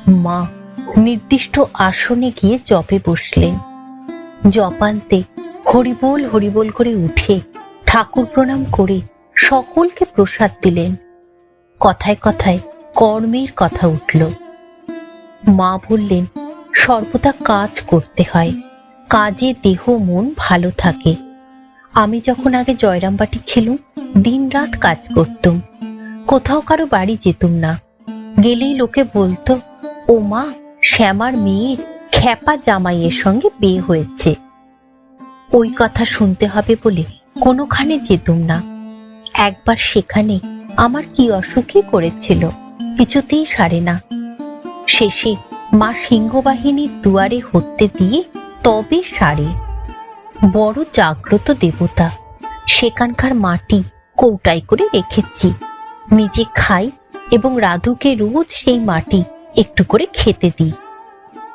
মা নির্দিষ্ট আসনে গিয়ে জপে বসলেন। জপান্তে হরিবোল হরিবোল করে উঠে ঠাকুর প্রণাম করে সকলকে প্রসাদ দিলেন। কথায় কথায় কর্মের কথা উঠল। মা বললেন, সর্বদা কাজ করতে হয়, কাজে দেহ মন ভালো থাকে। আমি যখন আগে জয়রামবাটি ছিলুম, দিন রাত কাজ করতুম, কোথাও কারো বাড়ি যেতুম না। গেলেই লোকে বলতো, ও মা, শ্যামার মেয়ের খ্যাপা জামাইয়ের সঙ্গে বিয়ে হয়েছে। ওই কথা শুনতে হবে বলে কোনোখানে যেতুম না। একবার সেখানে আমার কি অসুখই করেছিল, কিছুতেই সারে না। শেষে মা সিংহবাহিনীর দুয়ারে হত্যে দিয়ে তবে সারে। বড় জাগ্রত দেবতা, সেখানকার মাটি কৌটায় করে রেখেছি, নিজে খাই এবং রাধুকে রোজ সেই মাটি একটু করে খেতে দিই।